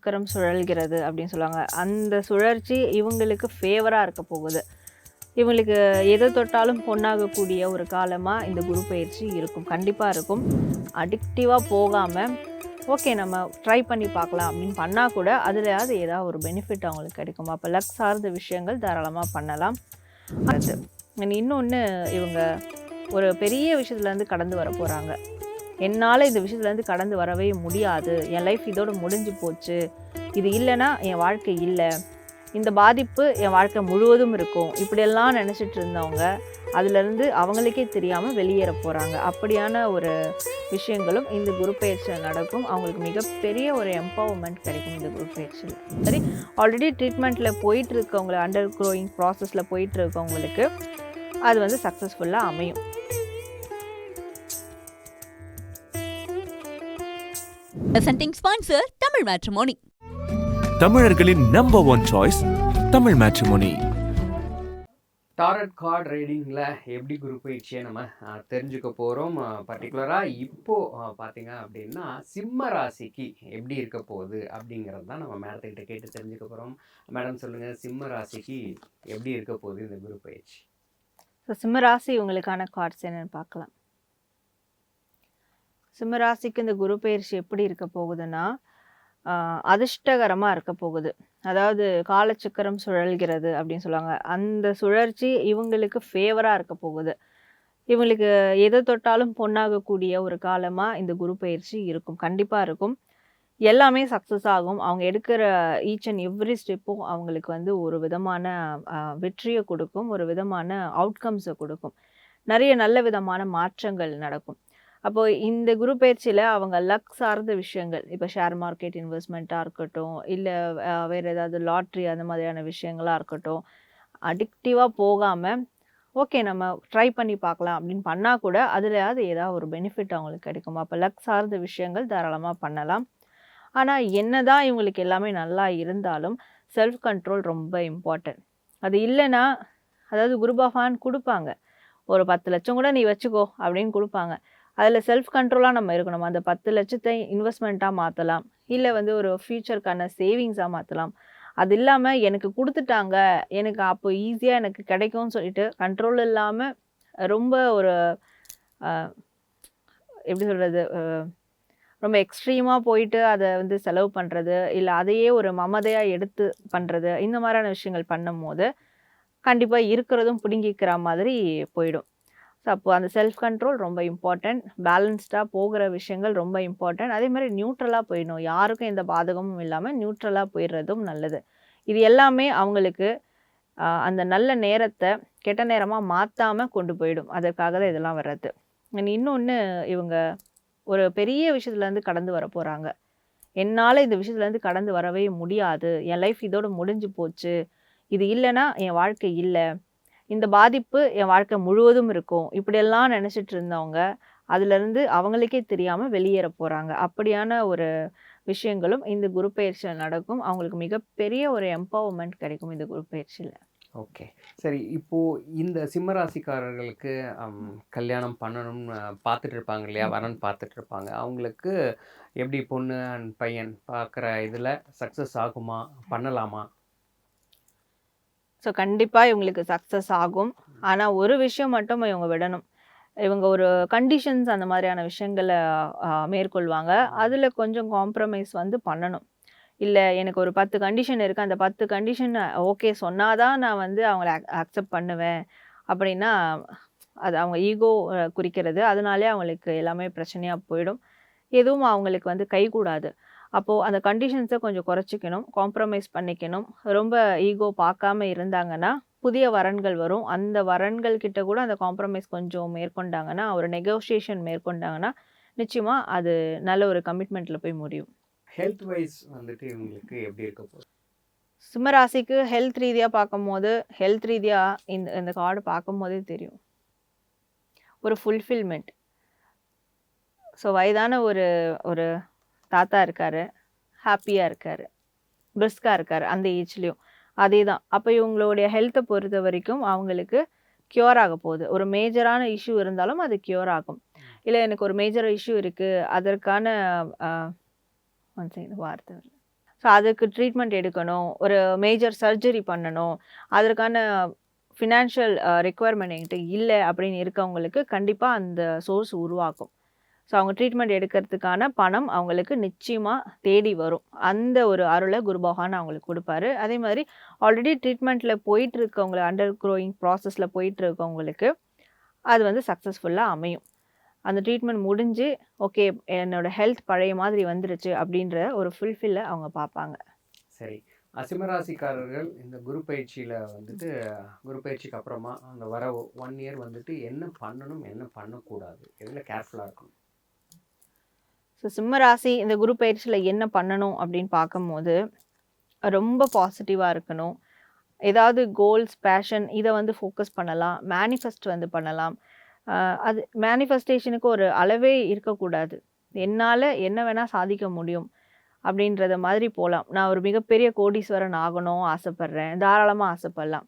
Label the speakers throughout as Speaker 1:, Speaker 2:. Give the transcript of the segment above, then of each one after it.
Speaker 1: காலச்சக்கரம் சுழல்கிறது அப்படின்னு சொல்லுவாங்க. அந்த சுழற்சி இவங்களுக்கு ஃபேவராக இருக்க போகுது. இவங்களுக்கு எதை தொட்டாலும் பொன்னாகக்கூடிய ஒரு காலமாக இந்த குரு பயிற்சி இருக்கும், கண்டிப்பாக இருக்கும். அடிக்டிவாக போகாமல் ஓகே நம்ம ட்ரை பண்ணி பார்க்கலாம் அப்படின்னு பண்ணால் கூட அதுலையாவது ஏதாவது ஒரு பெனிஃபிட் அவங்களுக்கு கிடைக்கும். அப்போ லக் சார்ந்த விஷயங்கள் தாராளமாக பண்ணலாம். அது இன்னொன்று, இவங்க ஒரு பெரிய விஷயத்துலேருந்து கடந்து வர போகிறாங்க. என்னால் இந்த விஷயத்துலேருந்து கடந்து வரவே முடியாது, என் லைஃப் இதோடு முடிஞ்சு போச்சு, இது இல்லைன்னா என் வாழ்க்கை இல்லை, இந்த பாதிப்பு என் வாழ்க்கை முழுவதும் இருக்கும், இப்படியெல்லாம் நினச்சிட்டு இருந்தவங்க அதுலேருந்து அவங்களுக்கே தெரியாமல் வெளியேற போகிறாங்க. அப்படியான ஒரு விஷயங்களும் இந்த குரு பயிற்சியில் நடக்கும். அவங்களுக்கு மிகப்பெரிய ஒரு எம்பவர்மெண்ட் கிடைக்கும் இந்த குரு பயிற்சியில். சரி, ஆல்ரெடி ட்ரீட்மெண்ட்டில் போயிட்டு இருக்கவங்க, அண்டர் க்ரோயிங் ப்ராசஸில் போயிட்டு இருக்கவங்களுக்கு அது சக்ஸஸ்ஃபுல்லாக அமையும்.
Speaker 2: Presenting sponsor Tamil Matrimony.
Speaker 3: தமிழர்களின் number 1 choice Tamil matrimony.
Speaker 4: Tarot card ரீடிங்கில் எப்படி குரு பயிற்சியை நம்ம தெரிஞ்சுக்க போகிறோம். பர்டிகுலராக இப்போது பார்த்தீங்க அப்படின்னா சிம்ம ராசிக்கு எப்படி இருக்க போகுது அப்படிங்கிறது தான் நம்ம மேடத்துக்கிட்ட கேட்டு தெரிஞ்சுக்க போகிறோம். மேடம் சொல்லுங்கள், சிம்ம ராசிக்கு எப்படி இருக்க போகுது இந்த குரு பயிற்சி?
Speaker 1: ஸோ சிம்ம ராசி உங்களுக்கான கார்ட்ஸ் என்னென்னு பார்க்கலாம். சிம்மராசிக்கு இந்த குரு பயிற்சி எப்படி இருக்க போகுதுன்னா, அதிர்ஷ்டகரமாக இருக்க போகுது. அதாவது காலச்சக்கரம் சுழல்கிறது அப்படின்னு சொல்லுவாங்க. அந்த சுழற்சி இவங்களுக்கு ஃபேவராக இருக்க போகுது. இவங்களுக்கு எதை தொட்டாலும் பொன்னாகக்கூடிய ஒரு காலமாக இந்த குரு பயிற்சி இருக்கும், கண்டிப்பாக இருக்கும். எல்லாமே சக்ஸஸ் ஆகும். அவங்க எடுக்கிற ஈச் அண்ட் எவ்ரி ஸ்டெப்பும் அவங்களுக்கு ஒரு விதமான வெற்றியை கொடுக்கும், ஒரு விதமான அவுட்கம்ஸை கொடுக்கும். நிறைய நல்ல விதமான மாற்றங்கள் நடக்கும். அப்போது இந்த குரு பயிற்சியில் அவங்க லக் சார்ந்த விஷயங்கள், இப்போ ஷேர் மார்க்கெட் இன்வெஸ்ட்மெண்ட்டாக இருக்கட்டும், இல்லை வேறு ஏதாவது லாட்ரி அந்த மாதிரியான விஷயங்களாக இருக்கட்டும், அடிக்டிவாக போகாமல் ஓகே நம்ம ட்ரை பண்ணி பார்க்கலாம் அப்படின்னு பண்ணால் கூட அதுலையாவது ஏதாவது ஒரு பெனிஃபிட் அவங்களுக்கு கிடைக்கும். அப்போ லக் சார்ந்த விஷயங்கள் தாராளமாக பண்ணலாம். ஆனால் என்ன தான் இவங்களுக்கு எல்லாமே நல்லா இருந்தாலும் செல்ஃப் கண்ட்ரோல் ரொம்ப இம்பார்ட்டன்ட். அது இல்லைன்னா, அதாவது குரு பகவான் கொடுப்பாங்க, ஒரு 10 லட்சம் கூட நீ வச்சுக்கோ அப்படின்னு கொடுப்பாங்க. அதில் செல்ஃப் கண்ட்ரோலாக நம்ம இருக்கணும். அந்த 10 லட்சத்தை இன்வெஸ்ட்மெண்ட்டாக மாற்றலாம், இல்லை ஒரு ஃப்யூச்சருக்கான சேவிங்ஸாக மாற்றலாம். அது இல்லாமல் எனக்கு கொடுத்துட்டாங்க, எனக்கு அப்போ ஈஸியாக எனக்கு கிடைக்கும்னு சொல்லிட்டு கண்ட்ரோல் இல்லாமல் ரொம்ப ஒரு எப்படி சொல்கிறது, ரொம்ப எக்ஸ்ட்ரீமாக போயிட்டு அதை செலவு பண்ணுறது, இல்லை அதையே ஒரு மமதையாக எடுத்து பண்ணுறது, இந்த மாதிரியான விஷயங்கள் பண்ணும் போது கண்டிப்பாக இருக்கிறதும் பிடுங்கிக்கிற மாதிரி போயிடும். ஸோ அப்போது அந்த செல்ஃப் கண்ட்ரோல் ரொம்ப இம்பார்ட்டன்ட். பேலன்ஸ்டாக போகிற விஷயங்கள் ரொம்ப இம்பார்ட்டன்ட். அதே மாதிரி நியூட்ரலாக போயிடணும், யாருக்கும் எந்த பாதகமும் இல்லாமல் நியூட்ரலாக போயிடுறதும் நல்லது. இது எல்லாமே அவங்களுக்கு அந்த நல்ல நேரத்தை கெட்ட நேரமாக மாற்றாமல் கொண்டு போயிடும். அதற்காக தான் இதெல்லாம் வர்றது. இன்னொன்று, இவங்க ஒரு பெரிய விஷயத்துலேருந்து கடந்து வர போகிறாங்க. என்னால் இந்த விஷயத்துலேருந்து கடந்து வரவே முடியாது, என் லைஃப் இதோடு முடிஞ்சு போச்சு, இது இல்லைன்னா என் வாழ்க்கை இல்லை, இந்த பாதிப்பு என் வாழ்க்கை முழுவதும் இருக்கும், இப்படியெல்லாம் நினச்சிட்டு இருந்தவங்க அதுலேருந்து அவங்களுக்கே தெரியாமல் வெளியேற போகிறாங்க. அப்படியான ஒரு விஷயங்களும் இந்த குரு பயிற்சியில் நடக்கும். அவங்களுக்கு மிகப்பெரிய ஒரு எம்பவர்மெண்ட் கிடைக்கும் இந்த குரு பயிற்சியில்.
Speaker 4: ஓகே, சரி. இப்போது இந்த சிம்மராசிக்காரர்களுக்கு கல்யாணம் பண்ணணும்னு பார்த்துட்டு இருப்பாங்க இல்லையா, வரன்னு பார்த்துட்டு இருப்பாங்க. அவங்களுக்கு எப்படி பொண்ணு அண்ட் பையன் பார்க்குற இதில் சக்ஸஸ் ஆகுமா, பண்ணலாமா?
Speaker 1: ஸோ கண்டிப்பாக இவங்களுக்கு சக்ஸஸ் ஆகும். ஆனால் ஒரு விஷயம் மட்டும் இவங்க விடணும். இவங்க ஒரு கண்டிஷன்ஸ் அந்த மாதிரியான விஷயங்களை மேற்கொள்வாங்க. அதில் கொஞ்சம் காம்ப்ரமைஸ் பண்ணணும். இல்லை எனக்கு ஒரு 10 கண்டிஷன் இருக்குது, அந்த 10 கண்டிஷன் ஓகே சொன்னால் தான் நான் அவங்கள அக்செப்ட் பண்ணுவேன் அப்படின்னா அது அவங்க ஈகோ குறிக்கிறது. அதனாலே அவங்களுக்கு எல்லாமே பிரச்சனையாக போயிடும். எதுவும் அவங்களுக்கு கைகூடாது. அப்போது அந்த கண்டிஷன்ஸை கொஞ்சம் குறைச்சிக்கணும், காம்ப்ரமைஸ் பண்ணிக்கணும். ரொம்ப ஈகோ பார்க்காம இருந்தாங்கன்னா புதிய வரன்கள் வரும். அந்த வரன்கள் கிட்ட கூட அந்த காம்ப்ரமைஸ் கொஞ்சம் மேற்கொண்டாங்கன்னா, ஒரு நெகோஷியேஷன் மேற்கொண்டாங்கன்னா நிச்சயமாக அது நல்ல ஒரு கமிட்மெண்ட்டில் போய் முடியும்.
Speaker 4: ஹெல்த் வைஸ் இவங்களுக்கு எப்படி இருக்க போகுது?
Speaker 1: சிம்மராசிக்கு ஹெல்த் ரீதியாக பார்க்கும்போது, ஹெல்த் ரீதியாக இந்த கார்டு பார்க்கும் போதே தெரியும், ஒரு ஃபுல்ஃபில்மெண்ட். ஸோ வயதான ஒரு தாத்தா இருக்கார், ஹாப்பியாக இருக்கார், பிரிஸ்காக இருக்கார் அந்த ஏஜ்லேயும். அதே தான். அப்போ இவங்களுடைய ஹெல்த்தை பொறுத்த வரைக்கும் அவங்களுக்கு க்யூர் ஆக போகுது. ஒரு மேஜரான இஷ்யூ இருந்தாலும் அது க்யூர் ஆகும். இல்லை எனக்கு ஒரு மேஜர் இஷ்யூ இருக்குது, அதற்கான வார்த்தை ஸோ அதுக்கு ட்ரீட்மெண்ட் எடுக்கணும், ஒரு மேஜர் சர்ஜரி பண்ணணும், அதற்கான ஃபினான்ஷியல் ரெக்குவயர்மெண்ட் என்கிட்ட இல்லை அப்படின்னு இருக்கவங்களுக்கு கண்டிப்பாக அந்த சோர்ஸ் உருவாக்கும். ஸோ அவங்க ட்ரீட்மெண்ட் எடுக்கிறதுக்கான பணம் அவங்களுக்கு நிச்சயமாக தேடி வரும். அந்த ஒரு அருளை குரு பகவான் அவங்களுக்கு கொடுப்பாரு. அதே மாதிரி ஆல்ரெடி ட்ரீட்மெண்ட்டில் போயிட்டு இருக்கவங்க, அண்டர் க்ரோயிங் ப்ராசஸில் போயிட்டு இருக்கவங்களுக்கு அது வந்து சக்ஸஸ்ஃபுல்லாக அமையும். அந்த ட்ரீட்மெண்ட் முடிஞ்சு ஓகே என்னோட ஹெல்த் பழைய மாதிரி வந்துருச்சு அப்படின்ற ஒரு ஃபுல்ஃபில்லை அவங்க பார்ப்பாங்க.
Speaker 4: சரி, சிம்மராசிக்காரர்கள் இந்த குரு பயிற்சியில் வந்துட்டு குரு பயிற்சிக்கு அப்புறமா அந்த வர 1 இயர் வந்துட்டு என்ன பண்ணணும், என்ன பண்ணக்கூடாது, எதில் கேர்ஃபுல்லாக இருக்கணும்?
Speaker 1: ஸோ சிம்மராசி இந்த குரு பயிற்சியில் என்ன பண்ணணும் அப்படின்னு பார்க்கும்போது ரொம்ப பாசிட்டிவாக இருக்கணும். ஏதாவது கோல்ஸ், பேஷன் இதை வந்து ஃபோக்கஸ் பண்ணலாம். மேனிஃபெஸ்ட் வந்து பண்ணலாம். அது மேனிஃபெஸ்டேஷனுக்கு ஒரு அளவே இருக்கக்கூடாது. என்னால் என்ன வேணால் சாதிக்க முடியும் அப்படின்றத மாதிரி போகலாம். நான் ஒரு மிகப்பெரிய கோடீஸ்வரன் ஆகணும் ஆசைப்பட்றேன், தாராளமாக ஆசைப்படலாம்.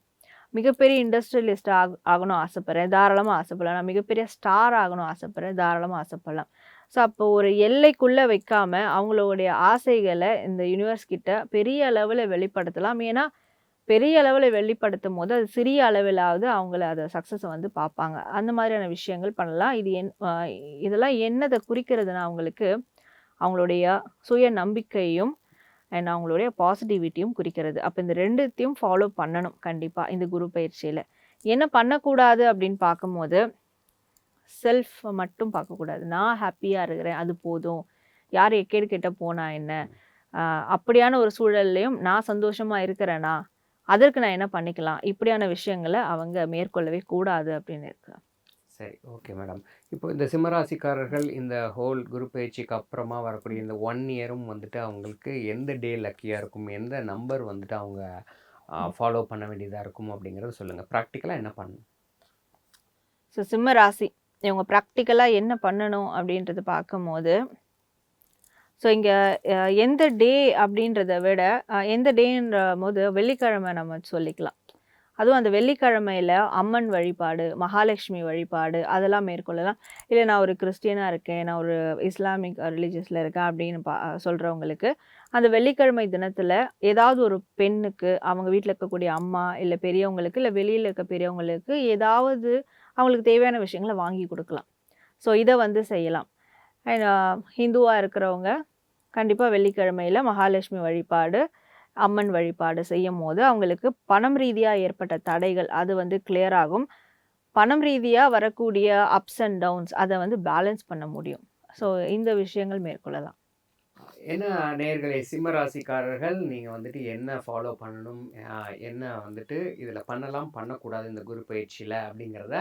Speaker 1: மிகப்பெரிய இண்டஸ்ட்ரியலிஸ்ட் ஆகணும் ஆசைப்பட்றேன், தாராளமாக ஆசைப்படலாம். நான் மிகப்பெரிய ஸ்டார் ஆகணும் ஆசைப்பட்றேன், தாராளமாக ஆசைப்படலாம். ஸோ அப்போ ஒரு எல்லைக்குள்ளே வைக்காமல் அவங்களுடைய ஆசைகளை இந்த யூனிவர்ஸ் கிட்ட பெரிய அளவில் வெளிப்படுத்தலாம். ஏன்னா பெரிய அளவில் வெளிப்படுத்தும் போது அது சிறிய அளவிலாவது அவங்கள அதை சக்ஸஸை வந்து பார்ப்பாங்க. அந்த மாதிரியான விஷயங்கள் பண்ணலாம். இதெல்லாம் என்னதை குறிக்கிறதுனா அவங்களுக்கு அவங்களுடைய சுய நம்பிக்கையும் அண்ட் அவங்களுடைய பாசிட்டிவிட்டியும் குறிக்கிறது. அப்போ இந்த ரெண்டுத்தையும் ஃபாலோ பண்ணணும் கண்டிப்பாக இந்த குரு பயிற்சியில். என்ன பண்ணக்கூடாது அப்படின்னு பார்க்கும்போது செல்ஃப் மட்டும் பார்க்கக்கூடாது. நான் ஹாப்பியாக இருக்கிறேன் அது போதும், யார் எக்கேடு கெட்ட போனா என்ன, அப்படியான ஒரு சூழல்லையும் நான் சந்தோஷமாக இருக்கிறேனா, அதற்கு நான் என்ன பண்ணிக்கலாம், இப்படியான விஷயங்களை அவங்க மேற்கொள்ளவே கூடாது அப்படின்னு இருக்கு.
Speaker 4: சரி, ஓகே மேடம். இப்போ இந்த சிம்மராசிக்காரர்கள் இந்த ஹோல் குரு பயிற்சிக்கு அப்புறமா வரக்கூடிய இந்த 1 இயரும் வந்துட்டு அவங்களுக்கு எந்த டே லக்கியாக இருக்கும், எந்த நம்பர் வந்துட்டு அவங்க ஃபாலோ பண்ண வேண்டியதாக இருக்கும் அப்படிங்கிறத சொல்லுங்கள். ப்ராக்டிக்கலாக என்ன பண்ணணும்?
Speaker 1: ஸோ சிம்மராசி இவங்க ப்ராக்டிக்கலாக என்ன பண்ணணும் அப்படின்றது பார்க்கும்போது, ஸோ இங்கே எந்த டே அப்படின்றத விட எந்த டேன்ற போது வெள்ளிக்கிழமை நம்ம சொல்லிக்கலாம். அதுவும் அந்த வெள்ளிக்கிழமையில் அம்மன் வழிபாடு, மகாலட்சுமி வழிபாடு அதெல்லாம் மேற்கொள்ளலாம். இல்லை நான் ஒரு கிறிஸ்டியனாக இருக்கேன், நான் ஒரு இஸ்லாமிக் ரிலீஜியஸில் இருக்கேன் அப்படின்னு சொல்கிறவங்களுக்கு அந்த வெள்ளிக்கிழமை தினத்தில் ஏதாவது ஒரு பெண்ணுக்கு அவங்க வீட்டில் இருக்கக்கூடிய அம்மா இல்லை பெரியவங்களுக்கு இல்லை வெளியில் இருக்க பெரியவங்களுக்கு ஏதாவது அவங்களுக்கு தேவையான விஷயங்களை வாங்கி கொடுக்கலாம். ஸோ இதை வந்து செய்யலாம். அண்ட் ஹிந்துவாக இருக்கிறவங்க கண்டிப்பாக வெள்ளிக்கிழமையில் மகாலட்சுமி வழிபாடு, அம்மன் வழிபாடு செய்யும் போது அவங்களுக்கு பணம் ரீதியாக ஏற்பட்ட தடைகள் அது வந்து கிளியர் ஆகும். பணம் ரீதியாக வரக்கூடிய அப்ஸ் அண்ட் டவுன்ஸ் அதை வந்து பேலன்ஸ் பண்ண முடியும். ஸோ இந்த விஷயங்கள் மேற்கொள்ளலாம்.
Speaker 4: என்ன நேயர்களே, சிம்மராசிக்காரர்கள் நீங்கள் வந்துட்டு என்ன ஃபாலோ பண்ணணும், என்ன வந்துட்டு இதில் பண்ணலாம் பண்ணக்கூடாது இந்த குரு பயிற்சியில் அப்படிங்கிறத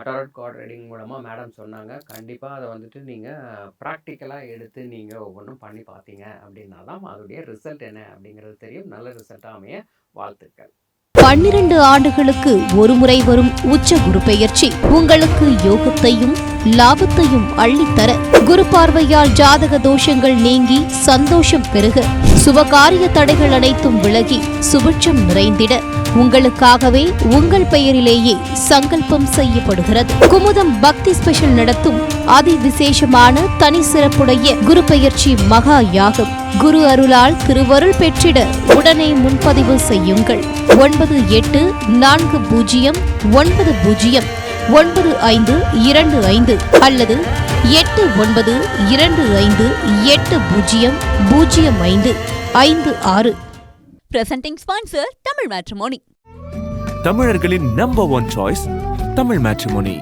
Speaker 4: டாரட் கார்ட் ரீடிங் மூலமாக மேடம் சொன்னாங்க. கண்டிப்பாக அதை வந்துட்டு நீங்கள் ப்ராக்டிக்கலாக எடுத்து நீங்கள் ஒவ்வொன்றும் பண்ணி பார்த்தீங்க அப்படின்னா தான் அதோடைய ரிசல்ட் என்ன அப்படிங்கிறது தெரியும். நல்ல ரிசல்ட்டாக அமைய வாழ்த்துக்கள்.
Speaker 2: 12 ஆண்டுகளுக்கு ஒரு முறை வரும் உச்ச குரு பெயர்ச்சி உங்களுக்கு யோகத்தையும் லாபத்தையும் அள்ளித்தர, குரு பார்வையால் ஜாதக தோஷங்கள் நீங்கி சந்தோஷம் பெருக, சுபகாரிய தடைகள் அனைத்தும் விலகி சுபிட்சம் நிறைந்திட உங்களுக்காகவே உங்கள் பெயரிலேயே சங்கல்பம் செய்யப்படுகிறது. குமுதம் பக்தி ஸ்பெஷல் நடத்தும் அதி விசேஷமான தனி சிறப்புடைய குரு பெயர்ச்சி மகா யாகம். குரு அருளால் திருவருள் பெற்றிட உடனே முன்பதிவு செய்யுங்கள். 9840909525 அல்லது 8925800556. Presenting sponsor Tamil matrimony.
Speaker 3: தமிழர்களின் நம்பர் 1 சாய்ஸ் தமிழ் மேட்ரிமோனி.